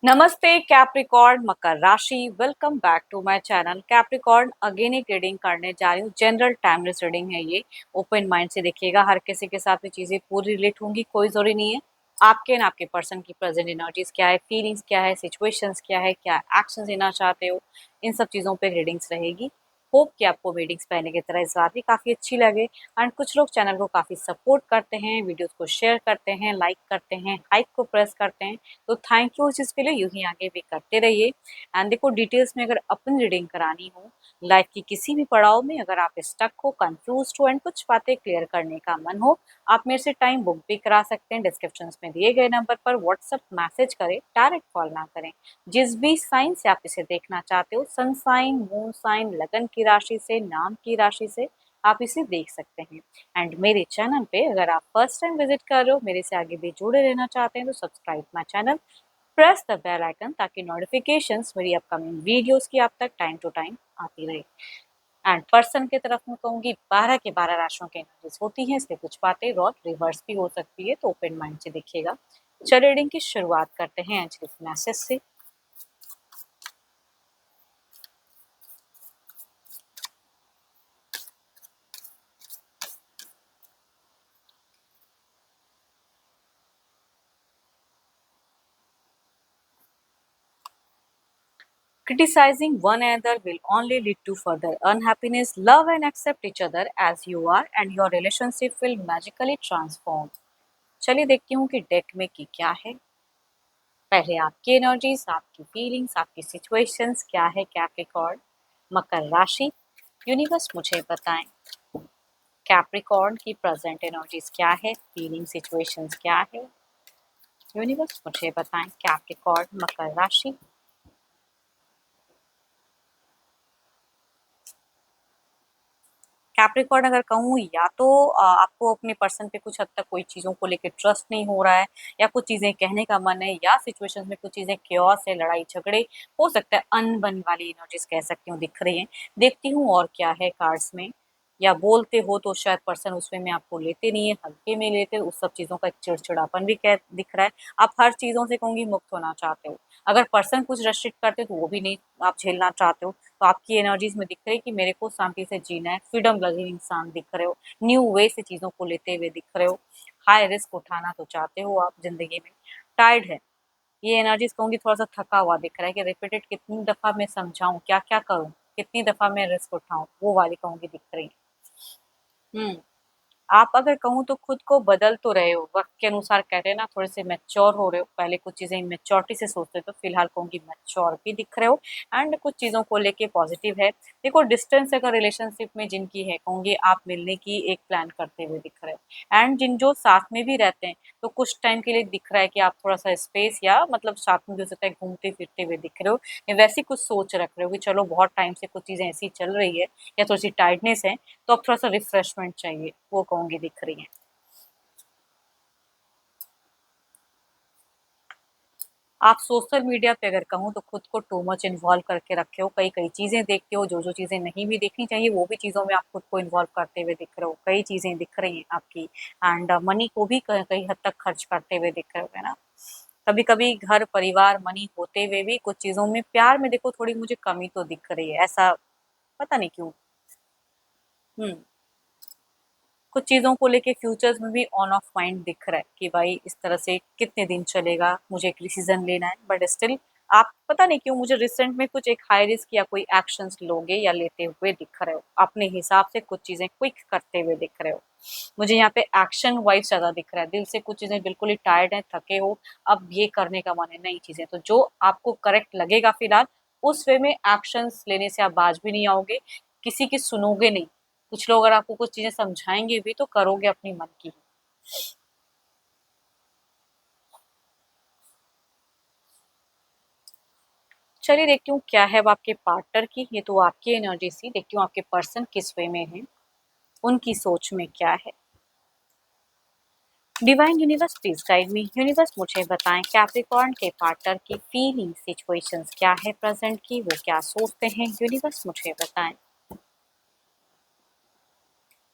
नमस्ते कैप्रिकॉर्न मकर राशि। Welcome back to my channel Capricorn. Again एक रीडिंग करने जा रही हूँ। जनरल टाइमलेस रीडिंग है ये। ओपन माइंड से देखिएगा, हर किसी के साथ में चीजें पूरी रिलेट होंगी, कोई जरूरी नहीं है। आपके एंड आपके पर्सन की प्रेजेंट एनर्जीज क्या है, फीलिंग्स क्या है, सिचुएशंस क्या है, क्या एक्शन लेना चाहते हो, इन सब चीजों पे रीडिंग्स रहेगी। होप कि आपको रीडिंग्स पहले की तरह इस बार भी काफी अच्छी लगे। एंड कुछ लोग चैनल को काफी सपोर्ट करते हैं, वीडियोस को शेयर करते हैं, लाइक करते हैं, हाइप को प्रेस करते हैं, तो थैंक यू उस चीज़ के लिए। यूं ही आगे भी करते रहिए। एंड देखो, डिटेल्स में अगर अपन रीडिंग करानी हो लाइफ की किसी भी पड़ाव में, अगर आप स्टक हो, कंफ्यूज हो एंड कुछ बातें क्लियर करने का मन हो, आप मेरे से टाइम बुक भी करा सकते हैं। डिस्क्रिप्शन में दिए गए नंबर पर व्हाट्सएप मैसेज करें, डायरेक्ट कॉल ना करें। जिस भी साइन से आप इसे देखना चाहते हो, सन साइन, मून साइन, लगन की राशि से, नाम की राशि से आप इसे देख सकते हैं। एंड मेरे चैनल पे अगर आप फर्स्ट टाइम विजिट कर रहे हो, मेरे से आगे भी जुड़े रहना चाहते हैं, तो subscribe my channel, press the bell icon, ताकि नोटिफिकेशंस मेरी अपकमिंग वीडियोस की आप तक टाइम टू टाइम आती रहे। एंड पर्सन की तरफ मैं कहूंगी 12 के 12 राशियों की एनर्जीज होती हैं, इसलिए कुछ बातें रॉड रिवर्स भी हो सकती है, तो ओपन माइंड से देखिएगा। चलिए रीडिंग की शुरुआत करते हैं एंजलिक मैसेज से। Criticizing one another will only lead to further unhappiness. Love and accept each other as you are, and your relationship will magically transform. चलिए देखती हूँ कि डेक में की क्या है। पहले आपकी एनर्जीज, आपकी फीलिंग्स, आपकी सिचुएशंस क्या है कैप्रिकॉर्न मकर राशि। यूनिवर्स मुझे बताएं, कैप्रिकॉर्न की प्रेजेंट एनर्जीज क्या है, फीलिंग सिचुएशंस क्या है। यूनिवर्स मुझे बताएं, कैप्रिकॉर्न मकर राशि। कैप्रिकॉर्न अगर कहूँ, या तो आपको अपने पर्सन पे कुछ हद तक कोई चीज़ों को लेके ट्रस्ट नहीं हो रहा है, या कुछ चीज़ें कहने का मन है, या सिचुएशंस में कुछ चीज़ें क्योस है, लड़ाई झगड़े हो सकता है, अनबन वाली एनर्जीज कह सकती हूँ दिख रही हैं। देखती हूँ और क्या है कार्ड्स में। या बोलते हो तो शायद पर्सन उसमें में आपको लेते नहीं है, हल्के में लेते हैं, उस सब चीज़ों का एक चिड़चिड़ापन भी कह दिख रहा है। आप हर चीज़ों से कहूँगी मुक्त होना चाहते हो। अगर पर्सन कुछ रेस्ट्रिक्ट करते तो वो भी नहीं आप झेलना चाहते हो। तो आपकी एनर्जीज में दिख रही है कि मेरे को शांति से जीना है, फ्रीडम लविंग इंसान दिख रहे हो, न्यू वे से चीज़ों को लेते हुए दिख रहे हो, हाई रिस्क उठाना तो चाहते हो आप ज़िंदगी में। टायर्ड है, ये एनर्जीज कहूँगी, थोड़ा-सा थका हुआ दिख रहा है कि रिपीटेड कितनी दफ़ा मैं समझाऊँ, क्या-क्या करूँ, कितनी दफ़ा मैं रिस्क उठाऊँ, वो वाली कहूँगी दिख रही है। हुँ। आप अगर कहूँ तो खुद को बदल तो रहे हो, वक़्त के अनुसार कहते हैं ना, थोड़े से मैच्योर हो रहे हो, पहले कुछ चीज़ें मैच्योरिटी से सोचते तो फिलहाल कहूँगी मैच्योर भी दिख रहे हो। एंड कुछ चीज़ों को लेके पॉजिटिव है। देखो, डिस्टेंस अगर रिलेशनशिप में जिनकी है, कहूँगी आप मिलने की एक प्लान करते हुए दिख रहे हो। एंड जिन जो साथ में भी रहते हैं, तो कुछ टाइम के लिए दिख रहा है कि आप थोड़ा-सा स्पेस, या मतलब साथ में भी हो सकता है घूमते-फिरते हुए दिख रहे हो, या वैसी कुछ सोच रख रहे हो कि चलो बहुत टाइम से कुछ चीज़ें ऐसी चल रही है, या थोड़ी-सी टायर्डनेस है, तो अब थोड़ा-सा रिफ्रेशमेंट चाहिए, वो कहूँगी दिख रही है। आप सोशल मीडिया पे अगर कहूँ तो खुद को टू मच इन्वॉल्व करके रखे हो, कई-कई चीज़ें देखते हो, जो-जो चीज़ें नहीं भी देखनी चाहिए, वो भी चीज़ों में आप खुद को इन्वॉल्व करते हुए दिख रहे हो, कई चीज़ें दिख रही हैं आपकी। एंड मनी को भी क कई हद तक खर्च करते हुए दिख रहे हो, है ना? कभी-कभी घर, परिवार, मनी होते हुए भी कुछ चीज़ों में, प्यार में देखो थोड़ी मुझे कमी तो दिख रही है, ऐसा पता नहीं क्यों? हुँ। कुछ चीज़ों को लेके फ्यूचर्स में भी ऑन ऑफ माइंड दिख रहा है कि भाई इस तरह से कितने दिन चलेगा, मुझे एक डिसीजन लेना है, बट स्टिल आप पता नहीं क्यों मुझे रिसेंट में कुछ एक हाई रिस्क या कोई एक्शंस लोगे या लेते हुए दिख रहे हो, अपने हिसाब से कुछ चीज़ें क्विक करते हुए दिख रहे हो। मुझे यहाँ पे एक्शन वाइज ज़्यादा दिख रहा है, दिल से कुछ चीज़ें बिल्कुल ही टायर्ड हैं, थके हो, अब ये करने का मन है, नई चीज़ें, तो जो आपको करेक्ट लगेगा फिलहाल, उस वे में एक्शंस लेने से आप बाज भी नहीं आओगे, किसी की सुनोगे नहीं। कुछ लोग अगर आपको कुछ चीज़ें समझाएँगे भी तो करोगे अपनी मन की ही। चलिए देखती हूँ क्या है अब आपके पार्टनर की, ये तो आपकी एनर्जी थी, देखती हूँ आपके पर्सन किस वे में है, उनकी सोच में क्या है। Divine universe please guide me. Universe मुझे बताएं, कैप्रिकॉर्न के पार्टनर की फीलिंग सिचुएशंस क्या है प्रेजेंट की, वो क्या सोचते हैं, यूनिवर्स मुझे बताएं।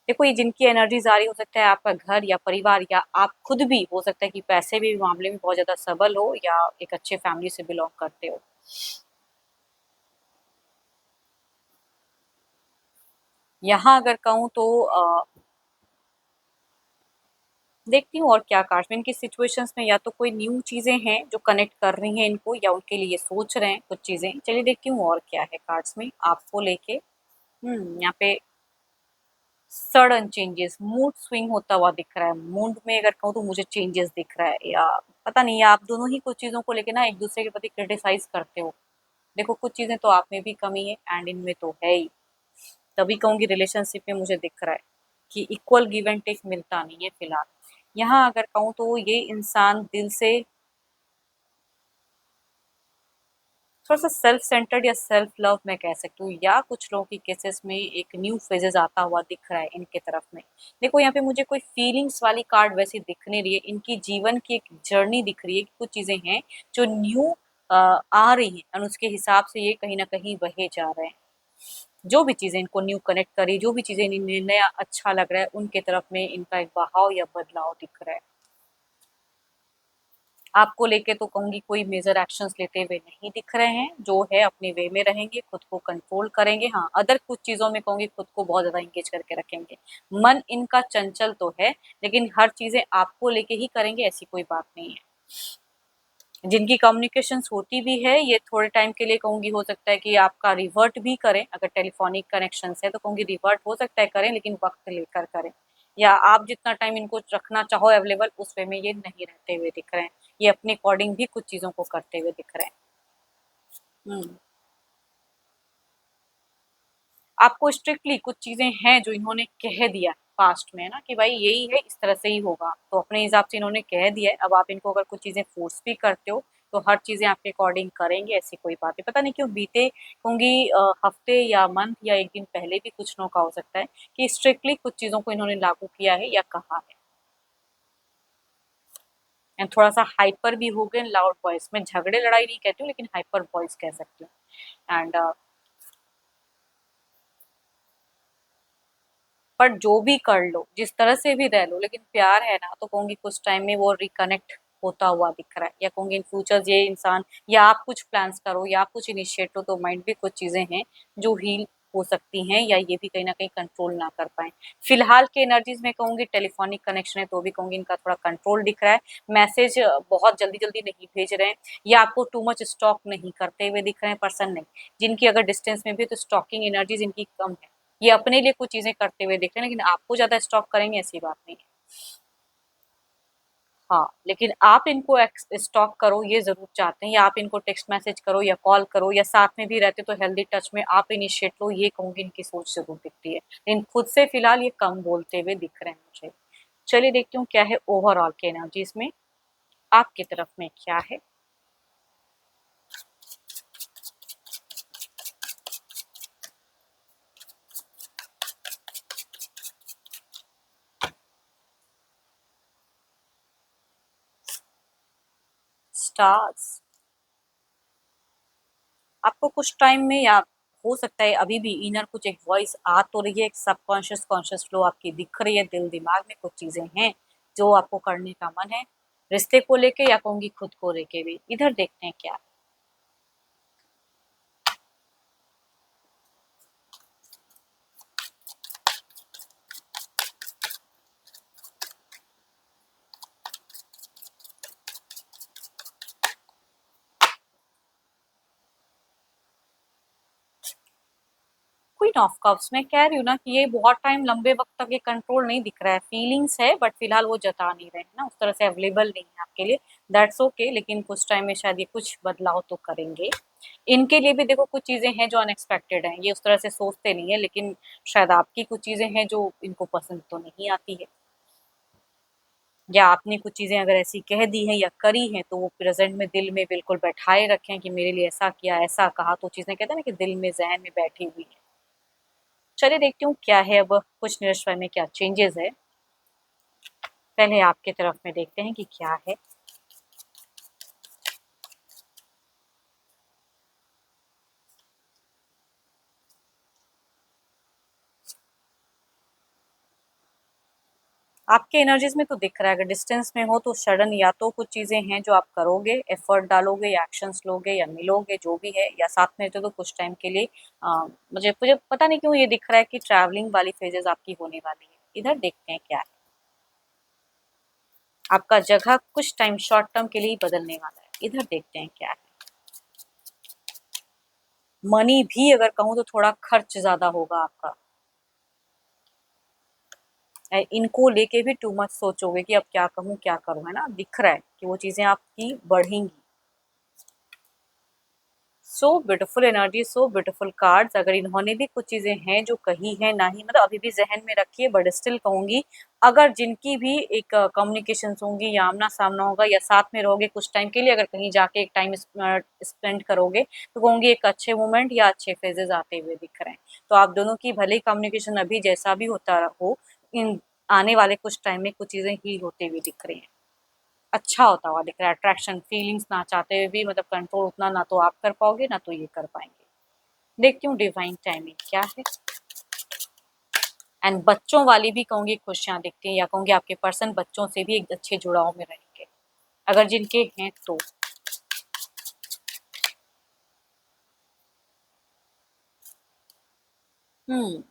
देखो, ये जिनकी एनर्जीज आ रही, हो सकता है आपका घर या परिवार या आप खुद भी, हो सकता है कि पैसे भी मामले में बहुत ज्यादा सबल हो या एक अच्छे फैमिली से बिलोंग करते हो। यहाँ अगर कहूँ तो देखती हूँ और क्या कार्ड्स में इनकी सिचुएशंस में या तो कोई न्यू चीजें हैं जो कनेक्ट कर रही हैं इनको, या उनके लिए सोच रहे हैं कुछ चीजें। चलिए देखती हूँ और क्या है कार्ड्स में आपको लेके। यहाँ पे सडन चेंजेस, मूड स्विंग होता हुआ दिख रहा है। मूड में अगर कहूँ तो मुझे चेंजेस दिख रहा है, या पता नहीं, या आप दोनों ही कुछ चीजों को लेके ना एक दूसरे के प्रति क्रिटिसाइज करते हो। देखो, कुछ चीजें तो आप में भी कमी है एंड इनमें तो है ही। तभी कहूंगी रिलेशनशिप में मुझे दिख रहा है कि इक्वल गिव एंड टेक मिलता नहीं है फिलहाल। यहाँ अगर कहूँ तो ये इंसान दिल से थोड़ा सा सेल्फ सेंटर्ड या सेल्फ लव मैं कह सकती हूँ, या कुछ लोगों की केसेस में एक न्यू फेजेस आता हुआ दिख रहा है इनके तरफ में। देखो, यहाँ पे मुझे कोई फीलिंग्स वाली कार्ड वैसी दिख नहीं रही है, इनकी जीवन की एक जर्नी दिख रही है कि कुछ चीजें हैं जो न्यू आ रही हैं और उसके हिसाब से ये कहीं ना कहीं बहे जा रहे हैं। जो भी चीजें इनको न्यू कनेक्ट करी, जो भी चीजें इन्हें नया अच्छा लग रहा है, उनके तरफ में इनका एक बहाव या बदलाव दिख रहा है। आपको लेके तो कहूँगी कोई मेजर एक्शंस लेते हुए नहीं दिख रहे हैं, जो है अपने वे में रहेंगे, खुद को कंट्रोल करेंगे। हाँ, अदर कुछ चीज़ों में कहूँगी खुद को बहुत ज़्यादा एंगेज करके रखेंगे। मन इनका चंचल तो है, लेकिन हर चीज़ें आपको लेके ही करेंगे ऐसी कोई बात नहीं है। जिनकी कम्युनिकेशंस होती भी है, ये थोड़े टाइम के लिए कहूँगी हो सकता है कि आपका रिवर्ट भी करें, अगर टेलीफोनिक कनेक्शंस है तो कहूँगी रिवर्ट हो सकता है करें, लेकिन वक़्त लेकर करें। या आप जितना टाइम इनको रखना चाहो अवेलेबल, उस वे में ये नहीं रहते हुए दिख रहे हैं। ये अपने अकॉर्डिंग भी कुछ चीज़ों को करते हुए दिख रहे हैं। हुँ। आपको स्ट्रिक्टली कुछ चीज़ें हैं जो इन्होंने कह दिया पास्ट में, है ना, कि भाई यही है, इस तरह से ही होगा, तो अपने हिसाब से इन्होंने कह दिया है। अब आप इनको अगर कुछ चीज़ें फोर्स भी करते हो तो हर चीज़ें आपके अकॉर्डिंग करेंगे, ऐसी कोई बात नहीं। पता नहीं क्यों बीते होंगी हफ्ते या मंथ या एक दिन पहले भी कुछ लोगों का हो सकता है कि स्ट्रिक्टली कुछ चीज़ों को इन्होंने लागू किया है या कहा है। एंड थोड़ा सा हाइपर भी हो गए लाउड वॉइस में, झगड़े लड़ाई नहीं कहती हूँ लेकिन हाइपर वॉइस कह सकती हूँ। एंड पर जो भी कर लो, जिस तरह से भी रह लो, लेकिन प्यार है ना, तो कहूँगी कुछ टाइम में वो रिकनेक्ट होता हुआ दिख रहा है। या कहूँगी इन फ्यूचर ये इंसान, या आप कुछ प्लान्स करो या आप कुछ इनिशिएट हो तो माइंड भी कुछ चीज़ें हैं जो हील हो सकती हैं, या ये भी कहीं न कहीं कंट्रोल ना कर पाएँ। फिलहाल के एनर्जीज़ में कहूँगी टेलीफोनिक कनेक्शन है तो भी कहूँगी इनका थोड़ा कंट्रोल दिख रहा है। मैसेज बहुत जल्दी-जल्दी नहीं भेज रहे हैं, या आपको टू मच स्टॉक नहीं करते हुए दिख रहे हैं, पर्सन नहीं। जिनकी अगर डिस्टेंस में भी है तो स्टॉकिंग एनर्जीज़ इनकी कम है। ये अपने लिए कुछ चीज़ें करते हुए दिख रहे हैं, लेकिन आपको ज़्यादा स्टॉक करेंगे ऐसी बात नहीं है। हाँ, लेकिन आप इनको एक्स स्टॉक करो ये ज़रूर चाहते हैं, या आप इनको टेक्स्ट मैसेज करो या कॉल करो, या साथ में भी रहते तो हेल्दी टच में आप इनिशिएट लो, ये कहूँगी इनकी सोच ज़रूर दिखती है। लेकिन खुद से फिलहाल ये कम बोलते हुए दिख रहे हैं मुझे। चलिए देखती हूँ क्या है ओवरऑल के एनर्जीज़ में, आपकी तरफ में क्या है? स्टार्स। आपको कुछ टाइम में, या हो सकता है अभी भी इनर कुछ एक वॉइस आ तो रही है, एक सबकॉन्शियस कॉन्शियस फ्लो आपकी दिख रही है, दिल दिमाग में कुछ चीजें हैं जो आपको करने का मन है, रिश्ते को लेके या कहूंगी खुद को लेके भी। इधर देखते हैं क्या। क्वीन ऑफ कप्स, मैं कह रही हूँ ना कि ये बहुत टाइम लंबे वक्त तक ये कंट्रोल नहीं दिख रहा है। फीलिंग्स है बट फिलहाल वो जता नहीं रहे हैं ना, उस तरह से अवेलेबल नहीं है आपके लिए। दैट्स ओके, लेकिन कुछ टाइम में शायद ये कुछ बदलाव तो करेंगे। इनके लिए भी देखो कुछ चीजें हैं जो अनएक्सपेक्टेड हैं, ये उस तरह से सोचते नहीं है, लेकिन शायद आपकी कुछ चीजें हैं जो इनको पसंद तो नहीं आती है, या आपने कुछ चीजें अगर ऐसी कह दी हैं या करी हैं तो वो प्रेजेंट में दिल में बिल्कुल बैठाए रखें कि मेरे लिए ऐसा किया ऐसा कहा, तो चीजें कहते हैं ना कि दिल में जहन में बैठी हुई है। चलिए देखती हूँ क्या है अब कुछ निरश्वर में क्या चेंजेस है। पहले आपके तरफ में देखते हैं कि क्या है। आपके एनर्जीज में तो दिख रहा है, अगर डिस्टेंस में हो तो सडन या तो कुछ चीजें हैं जो आप करोगे, एफर्ट डालोगे या एक्शंस लोगे या मिलोगे जो भी है, या साथ में तो कुछ टाइम के लिए मुझे मुझे पता नहीं क्यों ये दिख रहा है कि ट्रैवलिंग वाली फेजेस आपकी होने वाली है। इधर देखते हैं क्या है। आपका जगह कुछ टाइम शॉर्ट टर्म के लिए ही बदलने वाला है। इधर देखते हैं क्या है। मनी भी अगर कहूँ तो थोड़ा खर्च ज्यादा होगा आपका। इनको लेके भी टू मच सोचोगे कि अब क्या कहूँ क्या करूँ, है ना, दिख रहा है कि वो चीजें आपकी बढ़ेंगी। So beautiful energy, so beautiful cards. अगर इन्होंने भी कुछ चीजें हैं जो कही है ना ही, मतलब अभी भी जहन में रखिए, बट स्टिल कहूंगी अगर जिनकी भी एक कम्युनिकेशन होंगी या आमना सामना होगा या साथ में रहोगे कुछ टाइम के लिए, अगर कहीं जाके एक टाइम स्पेंड करोगे तो कहूंगी एक अच्छे मोमेंट या अच्छे फेजेस आते हुए दिख रहे हैं। तो आप दोनों की भले कम्युनिकेशन अभी जैसा भी होता हो, इन आने वाले कुछ टाइम में कुछ चीजें हील होते हुए दिख रही हैं। अच्छा होता हुआ दिख रहा है। अट्रैक्शन फीलिंग्स ना चाहते हुए भी, मतलब कंट्रोल उतना ना तो आप कर पाओगे ना तो ये कर पाएंगे। देखती हूँ डिवाइन टाइमिंग क्या है। एंड बच्चों वाली भी कहूंगी खुशियां दिखती हैं, या कहूंगी आपके पर्सन बच्चों से भी एक अच्छे जुड़ाव में रहेंगे अगर जिनके हैं तो। हम्म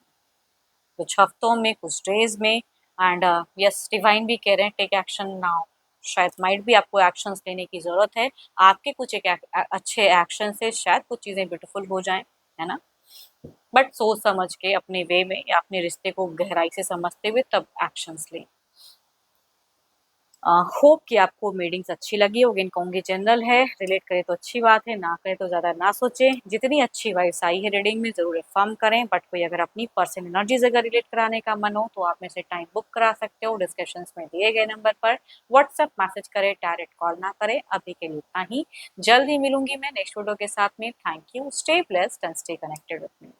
कुछ हफ्तों में, कुछ डेज में। एंड यस, डिवाइन भी कह रहे हैं टेक एक्शन नाउ। शायद माइट भी आपको एक्शंस लेने की जरूरत है। आपके कुछ एक अच्छे एक्शन से शायद कुछ चीजें ब्यूटीफुल हो जाएं, है ना। बट सोच समझ के अपने वे में या अपने रिश्ते को गहराई से समझते हुए तब एक्शंस लें। होप कि आपको रीडिंग्स अच्छी लगी होगी। इन कहूँगी जनरल है, रिलेट करे तो अच्छी बात है, ना करे तो ज़्यादा ना सोचें। जितनी अच्छी वाइब्स आई है रीडिंग में ज़रूर इन्फॉर्म करें, बट कोई अगर अपनी पर्सनल एनर्जीज अगर रिलेट कराने का मन हो तो आप में से टाइम बुक करा सकते हो डिस्कशंस में दिए गए नंबर पर। व्हाट्सएप मैसेज करें, डायरेक्ट कॉल ना करें। अभी के लिए इतना ही। जल्द ही मिलूंगी मैं नेक्स्ट वीडियो के साथ में। Thank you, stay blessed and stay connected with me.